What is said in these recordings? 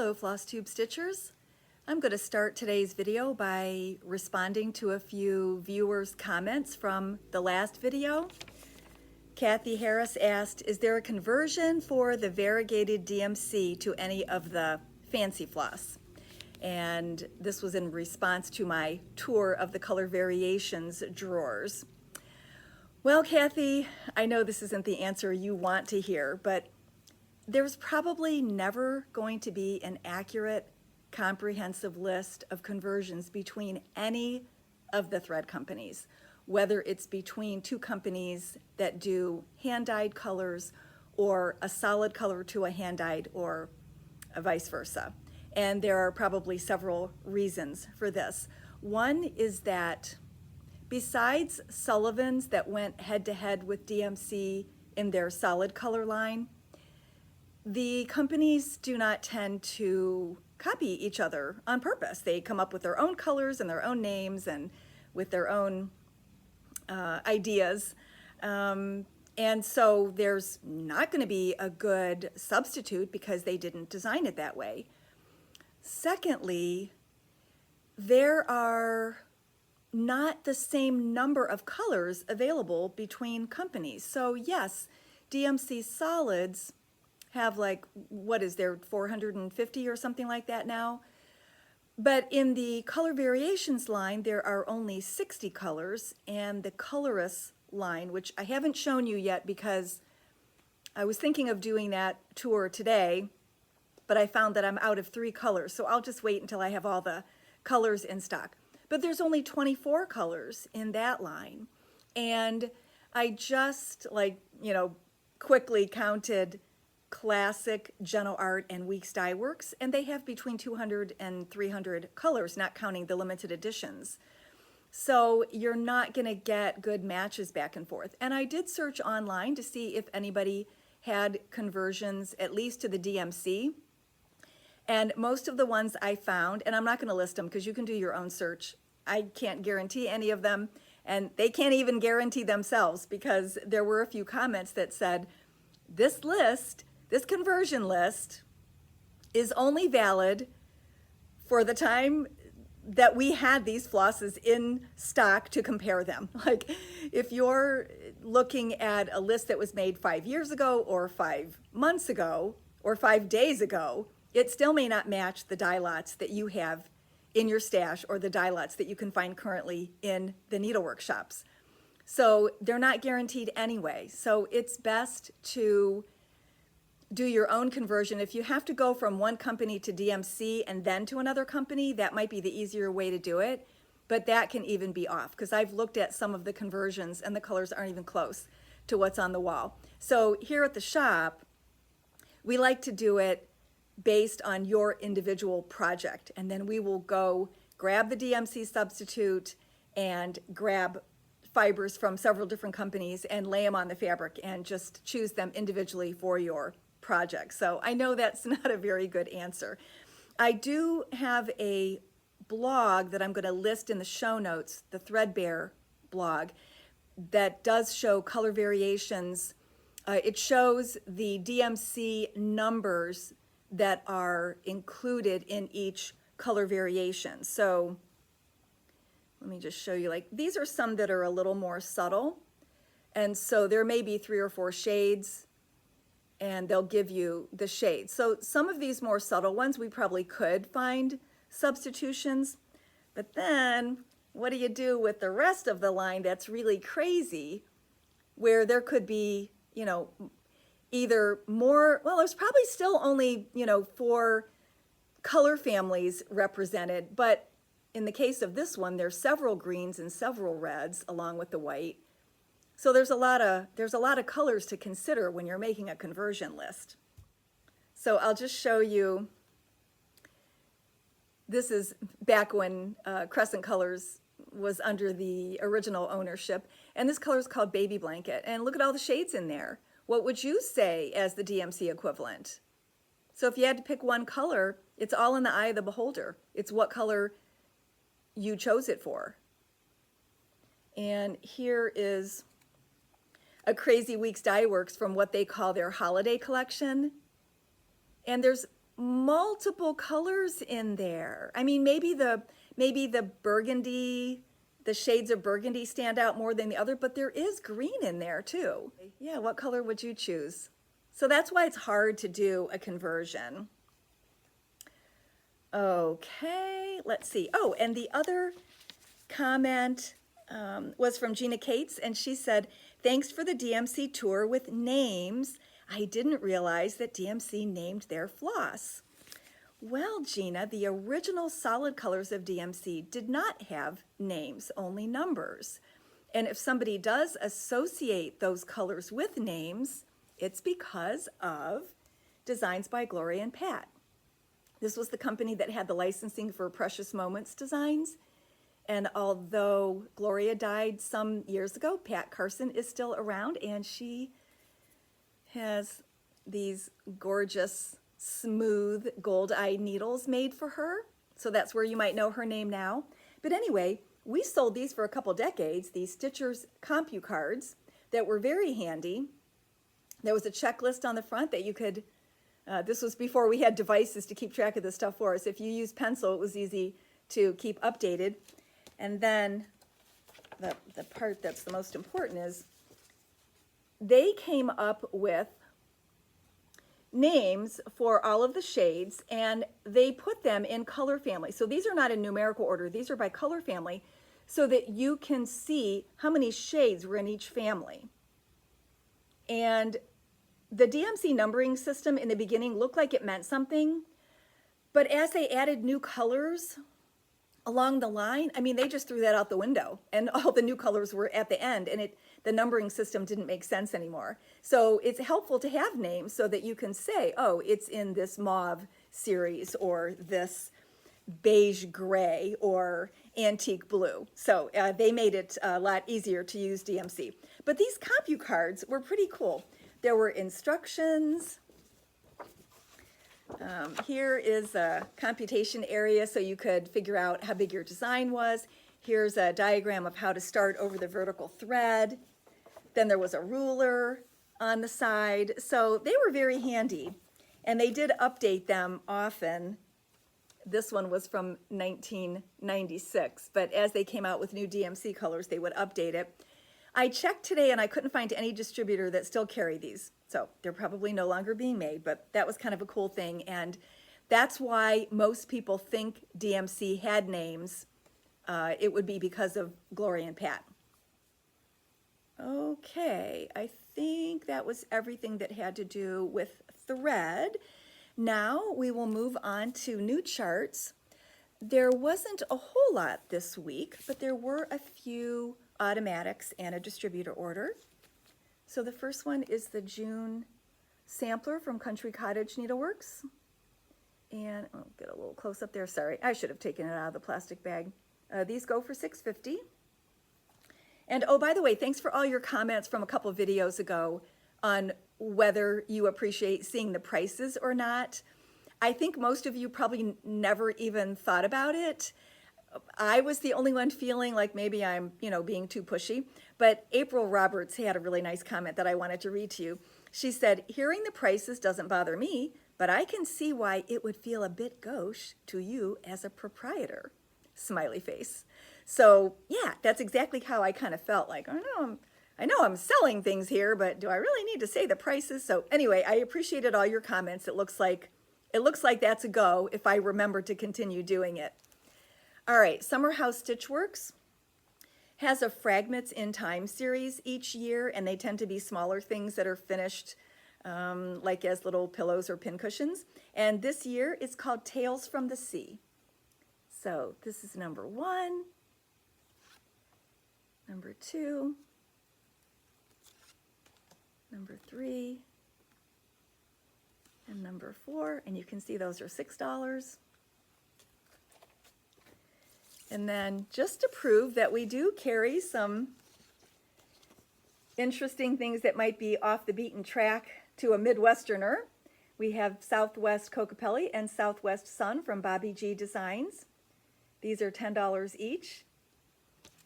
Hello FlossTube Stitchers. I'm going to start today's video by responding to a few viewers' comments from the last video. Kathy Harris asked, is there a conversion for the variegated DMC to any of the fancy floss? And this was in response to my tour of the color variations drawers. Well, Kathy, I know this isn't the answer you want to hear, but there's probably never going to be an accurate, comprehensive list of conversions between any of the thread companies, whether it's between two companies that do hand-dyed colors or a solid color to a hand-dyed or vice versa. And there are probably several reasons for this. One is that besides Sullivan's that went head-to-head with DMC in their solid color line, the companies do not tend to copy each other on purpose. They come up with their own colors and their own names and with their own ideas. And so there's not going to be a good substitute because they didn't design it that way. Secondly, there are not the same number of colors available between companies. So yes, DMC solids have like, what is there, 450 or something like that now? But in the color variations line, there are only 60 colors, and the colorist line, which I haven't shown you yet because I was thinking of doing that tour today, but I found that I'm out of 3 colors, so I'll just wait until I have all the colors in stock. But there's only 24 colors in that line, and I just quickly counted Classic, Geno Art, and Weeks Dye Works, and they have between 200 and 300 colors, not counting the limited editions. So you're not going to get good matches back and forth. And I did search online to see if anybody had conversions, at least to the DMC. And most of the ones I found, and I'm not going to list them because you can do your own search. I can't guarantee any of them, and they can't even guarantee themselves because there were a few comments that said, this conversion list is only valid for the time that we had these flosses in stock to compare them. Like if you're looking at a list that was made 5 years ago or 5 months ago or 5 days ago, it still may not match the dye lots that you have in your stash or the dye lots that you can find currently in the needlework shops. So they're not guaranteed anyway. So it's best to do your own conversion. If you have to go from one company to DMC and then to another company, that might be the easier way to do it, but that can even be off because I've looked at some of the conversions and the colors aren't even close to what's on the wall. So here at the shop, we like to do it based on your individual project, and then we will go grab the DMC substitute and grab fibers from several different companies and lay them on the fabric and just choose them individually for your project. So I know that's not a very good answer. I do have a blog that I'm going to list in the show notes, the Threadbare blog, that does show color variations. It shows the DMC numbers that are included in each color variation. So let me just show you, like these are some that are a little more subtle. And so there may be 3 or 4 shades and they'll give you the shades. So some of these more subtle ones, we probably could find substitutions, but then what do you do with the rest of the line that's really crazy, where there could be, either more, well, there's probably still only, 4 color families represented, but in the case of this one, there's several greens and several reds along with the white. So there's a lot of colors to consider when you're making a conversion list. So I'll just show you. This is back when Crescent Colors was under the original ownership, and this color is called Baby Blanket. And look at all the shades in there. What would you say as the DMC equivalent? So if you had to pick one color, it's all in the eye of the beholder. It's what color you chose it for. And here is a Crazy Weeks Dye Works from what they call their holiday collection. And there's multiple colors in there. I mean, maybe the burgundy, the shades of burgundy stand out more than the other, but there is green in there too. Yeah, what color would you choose? So that's why it's hard to do a conversion. Okay, let's see. Oh, and the other comment was from Gina Cates, and she said, thanks for the DMC tour with names. I didn't realize that DMC named their floss. Well, Gina, the original solid colors of DMC did not have names, only numbers. And if somebody does associate those colors with names, it's because of Designs by Gloria and Pat. This was the company that had the licensing for Precious Moments designs. And although Gloria died some years ago, Pat Carson is still around, and she has these gorgeous, smooth, gold-eyed needles made for her. So that's where you might know her name now. But anyway, we sold these for a couple decades, these Stitcher's Compu cards that were very handy. There was a checklist on the front that you could, this was before we had devices to keep track of this stuff for us. If you used pencil, it was easy to keep updated. And then the part that's the most important is they came up with names for all of the shades, and they put them in color family. So these are not in numerical order. These are by color family so that you can see how many shades were in each family. And the DMC numbering system in the beginning looked like it meant something, but as they added new colors along the line, I mean, they just threw that out the window, and all the new colors were at the end, and the numbering system didn't make sense anymore. So it's helpful to have names so that you can say, oh, it's in this mauve series, or this beige gray, or antique blue. So they made it a lot easier to use DMC. But these Compu cards were pretty cool. There were instructions. Here is a computation area so you could figure out how big your design was. Here's a diagram of how to start over the vertical thread. Then there was a ruler on the side. So they were very handy, and they did update them often. This one was from 1996, but as they came out with new DMC colors, they would update it. I checked today and I couldn't find any distributor that still carried these. So they're probably no longer being made, but that was kind of a cool thing. And that's why most people think DMC had names. It would be because of Gloria and Pat. Okay, I think that was everything that had to do with thread. Now we will move on to new charts. There wasn't a whole lot this week, but there were a few automatics and a distributor order. So the first one is the June sampler from Country Cottage Needleworks. And I'll get a little close up there. Sorry, I should have taken it out of the plastic bag. These go for $6.50. And oh, by the way, thanks for all your comments from a couple videos ago on whether you appreciate seeing the prices or not. I think most of you probably never even thought about it. I was the only one feeling like maybe I'm, being too pushy. But April Roberts had a really nice comment that I wanted to read to you. She said, hearing the prices doesn't bother me, but I can see why it would feel a bit gauche to you as a proprietor. Smiley face. So yeah, that's exactly how I kind of felt. Like, I know I'm selling things here, but do I really need to say the prices? So anyway, I appreciated all your comments. It looks like that's a go if I remember to continue doing it. All right, Summer House Stitchworks has a Fragments in Time series each year, and they tend to be smaller things that are finished like as little pillows or pincushions. And this year it's called Tales from the Sea. So this is number 1, number 2, number 3, and number 4. And you can see those are $6. And then just to prove that we do carry some interesting things that might be off the beaten track to a Midwesterner, we have Southwest Kokopelli and Southwest Sun from Bobby G Designs. These are $10 each.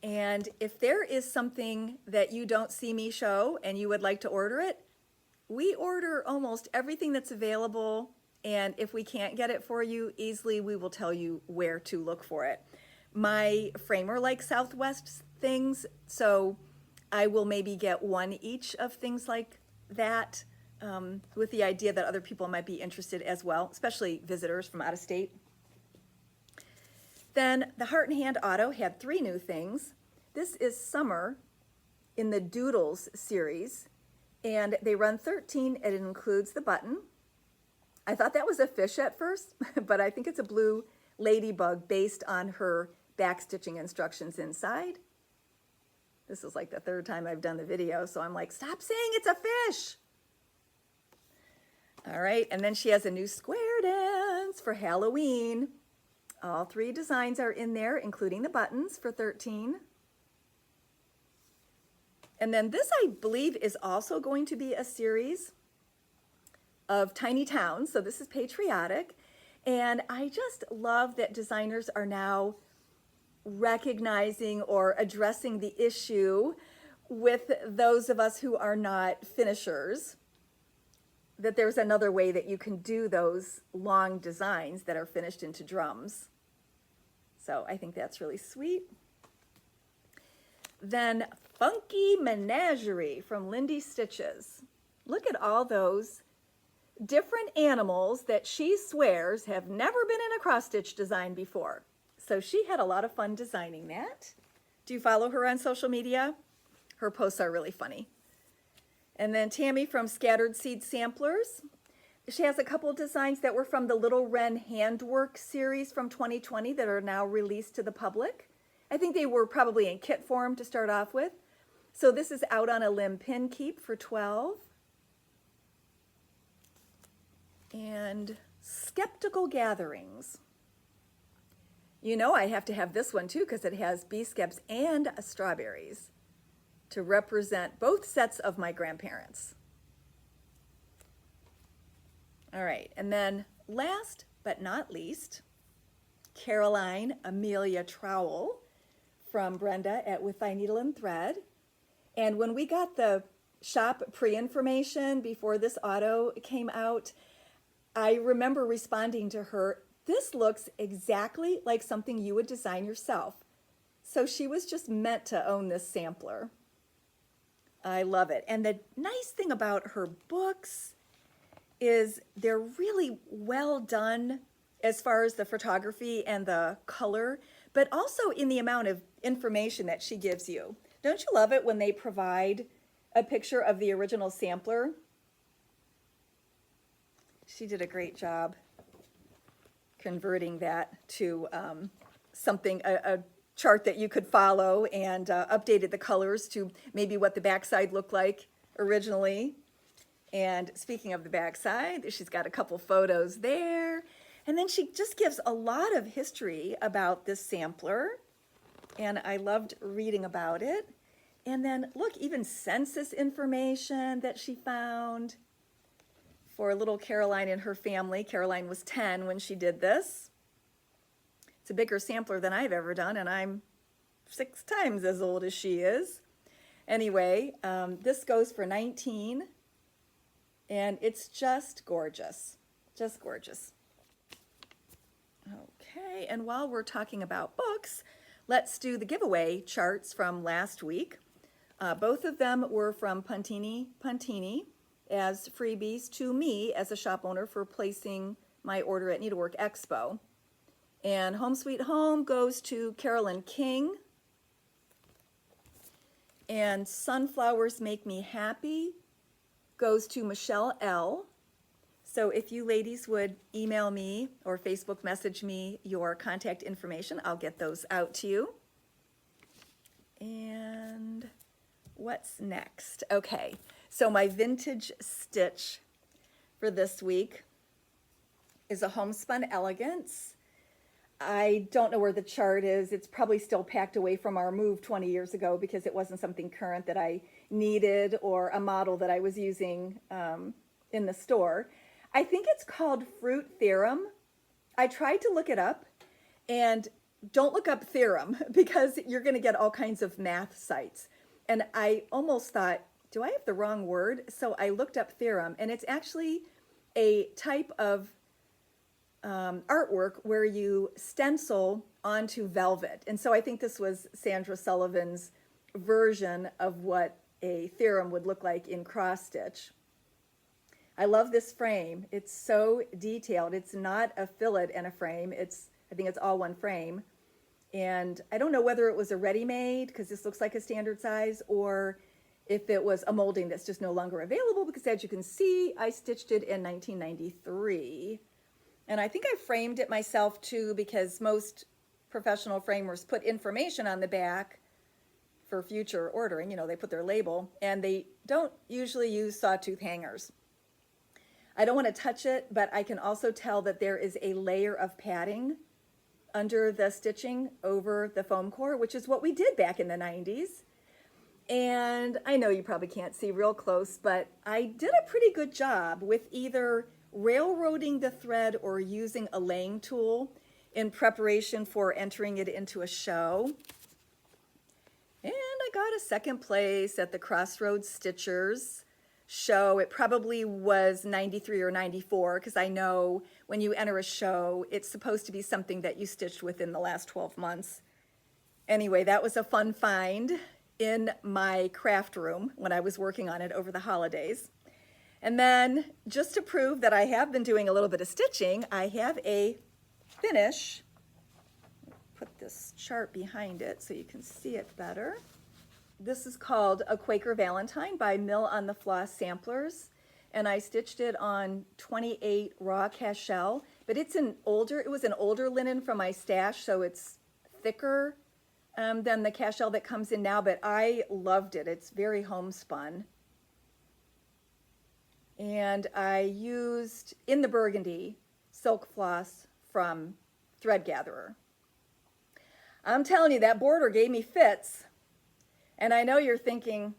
And if there is something that you don't see me show and you would like to order it, we order almost everything that's available And if we can't get it for you easily, we will tell you where to look for it. My framer likes Southwest things, so I will maybe get one each of things like that, with the idea that other people might be interested as well, especially visitors from out of state. Then the Heart and Hand Auto had 3 new things. This is Summer in the Doodles series, and they run 13, and it includes the button. I thought that was a fish at first, but I think it's a blue ladybug based on her backstitching instructions inside. This is like the 3rd time I've done the video, so I'm like, stop saying it's a fish. All right, and then she has a new square dance for Halloween. All 3 designs are in there, including the buttons for 13. And then this, I believe, is also going to be a series of tiny towns. So this is patriotic. And I just love that designers are now recognizing or addressing the issue with those of us who are not finishers, that there's another way that you can do those long designs that are finished into drums. So I think that's really sweet. Then Funky Menagerie from Lindy Stitches. Look at all those different animals that she swears have never been in a cross-stitch design before. So she had a lot of fun designing that. Do you follow her on social media? Her posts are really funny. And then Tammy from Scattered Seed Samplers. She has a couple designs that were from the Little Wren Handwork series from 2020 that are now released to the public. I think they were probably in kit form to start off with. So this is Out on a Limb Pin Keep for 12. And Skeptical Gatherings. You know I have to have this one too because it has bee skeps and strawberries to represent both sets of my grandparents. All right, and then last but not least, Caroline Amelia Trowell from Brenda at With Thy Needle and Thread. And when we got the shop pre-information before this auto came out, I remember responding to her, this looks exactly like something you would design yourself. So she was just meant to own this sampler. I love it. And the nice thing about her books is they're really well done as far as the photography and the color, but also in the amount of information that she gives you. Don't you love it when they provide a picture of the original sampler? She did a great job converting that to something, a chart that you could follow, and updated the colors to maybe what the backside looked like originally. And speaking of the backside, she's got a couple photos there. And then she just gives a lot of history about this sampler. And I loved reading about it. And then look, even census information that she found for little Caroline and her family. Caroline was 10 when she did this. It's a bigger sampler than I've ever done, and I'm 6 times as old as she is. Anyway, this goes for 19, and it's just gorgeous, just gorgeous. Okay, and while we're talking about books, let's do the giveaway charts from last week. Both of them were from Puntini as freebies to me as a shop owner for placing my order at Needlework Expo. And Home Sweet Home goes to Carolyn King. And Sunflowers Make Me Happy goes to Michelle L. So if you ladies would email me or Facebook message me your contact information, I'll get those out to you. And what's next? Okay, so my vintage stitch for this week is a Homespun Elegance. I don't know where the chart is. It's probably still packed away from our move 20 years ago because it wasn't something current that I needed or a model that I was using in the store. I think it's called Fruit Theorem. I tried to look it up, and don't look up theorem because you're going to get all kinds of math sites. And I almost thought, do I have the wrong word? So I looked up theorem, and it's actually a type of artwork where you stencil onto velvet. And so I think this was Sandra Sullivan's version of what a theorem would look like in cross stitch. I love this frame. It's so detailed. It's not a fillet and a frame. I think it's all one frame. And I don't know whether it was a ready-made, because this looks like a standard size, or if it was a molding that's just no longer available, because as you can see, I stitched it in 1993. And I think I framed it myself too, because most professional framers put information on the back for future ordering. You know, they put their label, and they don't usually use sawtooth hangers. I don't want to touch it, but I can also tell that there is a layer of padding under the stitching over the foam core, which is what we did back in the 90s. And I know you probably can't see real close, but I did a pretty good job with either railroading the thread or using a laying tool in preparation for entering it into a show. And I got a second place at the Crossroads Stitchers show. It probably was 93 or 94, because I know when you enter a show, it's supposed to be something that you stitched within the last 12 months. Anyway, that was a fun find in my craft room when I was working on it over the holidays. And then, just to prove that I have been doing a little bit of stitching, I have a finish. Put this chart behind it so you can see it better. This is called A Quaker Valentine by Mill on the Floss Samplers, and I stitched it on 28 raw cashel, but it was an older linen from my stash, so it's thicker than the cashel that comes in now, but I loved it. It's very homespun. And I used, in the burgundy, silk floss from Thread Gatherer. I'm telling you, that border gave me fits. And I know you're thinking,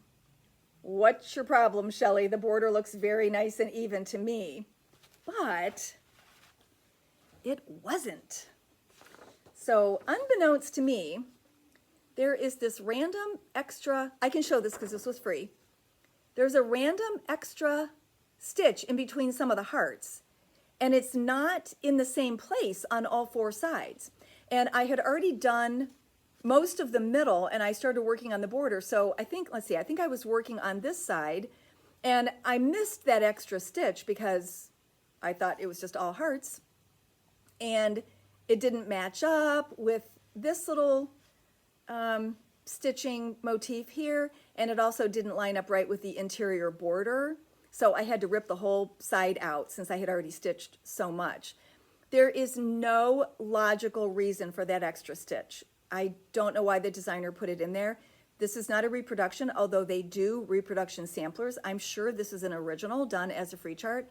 what's your problem, Shelley? The border looks very nice and even to me. But it wasn't. So unbeknownst to me, there is this random extra, I can show this because this was free. There's a random extra stitch in between some of the hearts, and it's not in the same place on all four sides. And I had already done most of the middle, and I started working on the border. So I think I was working on this side, and I missed that extra stitch because I thought it was just all hearts, and it didn't match up with this little stitching motif here, and it also didn't line up right with the interior border. So I had to rip the whole side out since I had already stitched so much. There is no logical reason for that extra stitch. I don't know why the designer put it in there. This is not a reproduction, although they do reproduction samplers. I'm sure this is an original done as a free chart.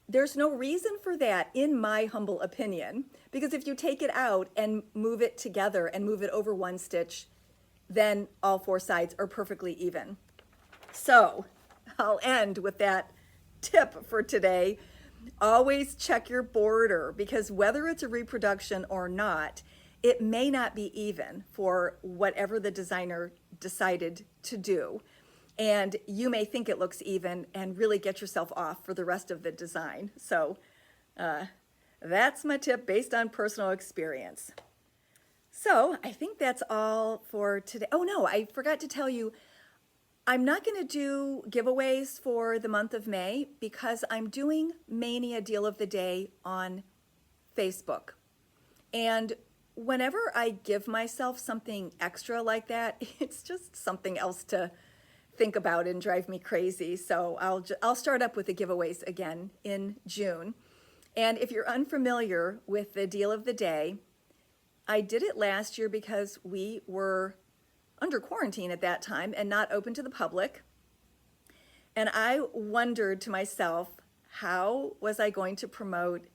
There's no reason for that, in my humble opinion, because if you take it out and move it together and move it over one stitch, then all four sides are perfectly even. So I'll end with that tip for today. Always check your border, because whether it's a reproduction or not, it may not be even for whatever the designer decided to do. And you may think it looks even and really get yourself off for the rest of the design. So that's my tip based on personal experience. So I think that's all for today. Oh no, I forgot to tell you, I'm not going to do giveaways for the month of May because I'm doing Mania Deal of the Day on Facebook. And whenever I give myself something extra like that, it's just something else to think about and drive me crazy. So I'll start up with the giveaways again in June. And if you're unfamiliar with the Deal of the Day, I did it last year because we were under quarantine at that time and not open to the public. And I wondered to myself, how was I going to promote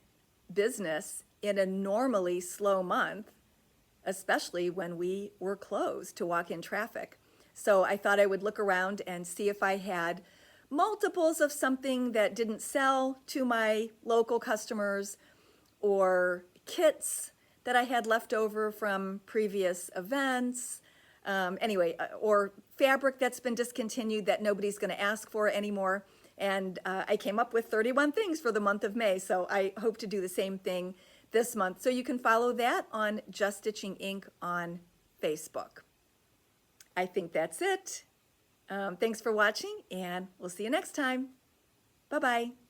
business in a normally slow month, especially when we were closed to walk-in traffic? So I thought I would look around and see if I had multiples of something that didn't sell to my local customers, or kits that I had left over from previous events, or fabric that's been discontinued that nobody's going to ask for anymore. And I came up with 31 things for the month of May, so I hope to do the same thing this month. So you can follow that on Just Stitching Inc. on Facebook. I think that's it. Thanks for watching, and we'll see you next time. Bye-bye.